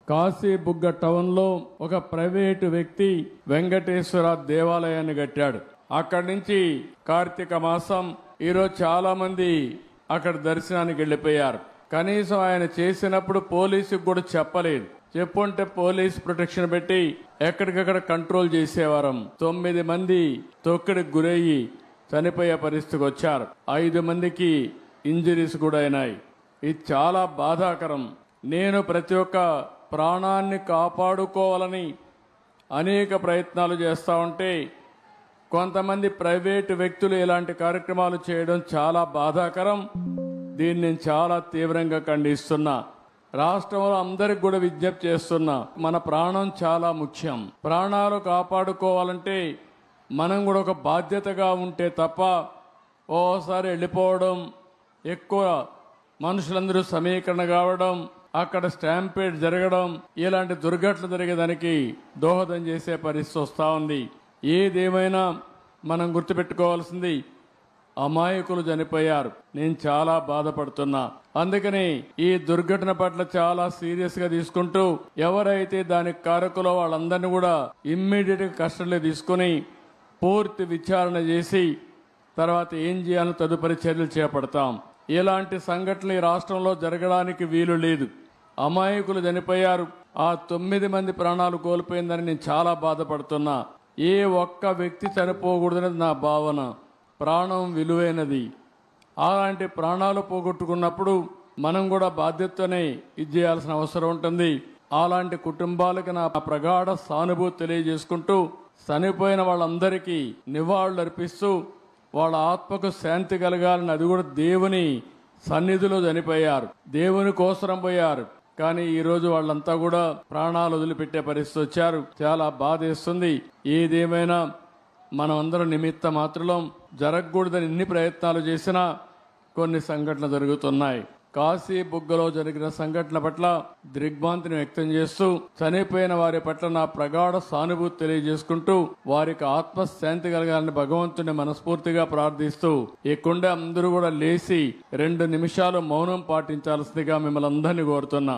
కాశీబుగ్గ టౌన్లో ఒక ప్రైవేటు వ్యక్తి వెంకటేశ్వర దేవాలయాన్ని కట్టాడు. అక్కడి నుంచి కార్తీక మాసం ఈరోజు చాలా మంది అక్కడ దర్శనానికి వెళ్ళిపోయారు. కనీసం ఆయన చేసినప్పుడు పోలీసుకు కూడా చెప్పలేదు. చెప్పుంటే పోలీస్ ప్రొటెక్షన్ పెట్టి ఎక్కడికక్కడ కంట్రోల్ చేసేవారం. 9 మంది తొక్కిడికి గురయ్యి చనిపోయే పరిస్థితికి వచ్చారు. 5 మందికి ఇంజరీస్ కూడా అయినాయి. ఇది చాలా బాధాకరం. నేను ప్రతి ఒక్క ప్రాణాన్ని కాపాడుకోవాలని అనేక ప్రయత్నాలు చేస్తూ ఉంటే కొంతమంది ప్రైవేటు వ్యక్తులు ఇలాంటి కార్యక్రమాలు చేయడం చాలా బాధాకరం. దీన్ని నేను చాలా తీవ్రంగా ఖండిస్తున్నా. రాష్ట్రంలో అందరికి కూడా విజ్ఞప్తి చేస్తున్నా, మన ప్రాణం చాలా ముఖ్యం. ప్రాణాలు కాపాడుకోవాలంటే మనం కూడా ఒక బాధ్యతగా ఉంటే తప్ప ఓసారి వెళ్ళిపోవడం, ఎక్కువ మనుషులందరూ సమీకరణ కావడం, అక్కడ స్టాంపేడ్ జరగడం, ఇలాంటి దుర్ఘటనలు జరిగేదానికి దోహదం చేసే పరిస్థితి వస్తూ ఉంది. ఏదేమైనా మనం గుర్తుపెట్టుకోవాల్సింది, అమాయకులు చనిపోయారు. నేను చాలా బాధపడుతున్నా. అందుకని ఈ దుర్ఘటన పట్ల చాలా సీరియస్ గా తీసుకుంటూ ఎవరైతే దానికి కారకులో వాళ్ళందరినీ కూడా ఇమ్మీడియట్ గా కస్టడీలో తీసుకుని పూర్తి విచారణ చేసి తర్వాత ఏం చేయాలో తదుపరి చర్యలు చేపడతాం. ఇలాంటి సంఘటనలు ఈ రాష్ట్రంలో జరగడానికి వీలు లేదు. అమాయకులు చనిపోయారు. ఆ 9 మంది ప్రాణాలు కోల్పోయిందని నేను చాలా బాధపడుతున్నా. ఏ ఒక్క వ్యక్తి చనిపోకూడదనేది నా భావన. ప్రాణం విలువైనది. అలాంటి ప్రాణాలు పోగొట్టుకున్నప్పుడు మనం కూడా బాధ్యతనే ఇది చేయాల్సిన అవసరం ఉంటుంది. అలాంటి కుటుంబాలకు నా ప్రగాఢ సానుభూతి తెలియజేసుకుంటూ చనిపోయిన వాళ్ళందరికీ నివాళులు అర్పిస్తూ వాళ్ళ ఆత్మకు శాంతి కలగాలని, అది కూడా దేవుని సన్నిధిలో చనిపోయారు, దేవుని కోసరం పోయారు. కానీ ఈ రోజు వాళ్ళంతా కూడా ప్రాణాలు వదిలిపెట్టే పరిస్థితి వచ్చారు. చాలా బాధేస్తుంది. ఏదేమైనా మనం అందరం నిమిత్త మాత్రం జరగకూడదని ఎన్ని ప్రయత్నాలు చేసినా కొన్ని సంఘటనలు జరుగుతున్నాయి. కాశీబుగ్గలో జరిగిన సంఘటన పట్ల దిగ్భ్రాంతిని వ్యక్తం చేస్తూ చనిపోయిన వారి పట్ల నా ప్రగాఢ సానుభూతి తెలియజేసుకుంటూ వారికి ఆత్మశాంతి కలగాలని భగవంతుని మనస్ఫూర్తిగా ప్రార్థిస్తూ ఇక్కడే అందరూ కూడా లేచి 2 నిమిషాలు మౌనం పాటించాల్సిందిగా మిమ్మల్ని అందరినీ కోరుతున్నా.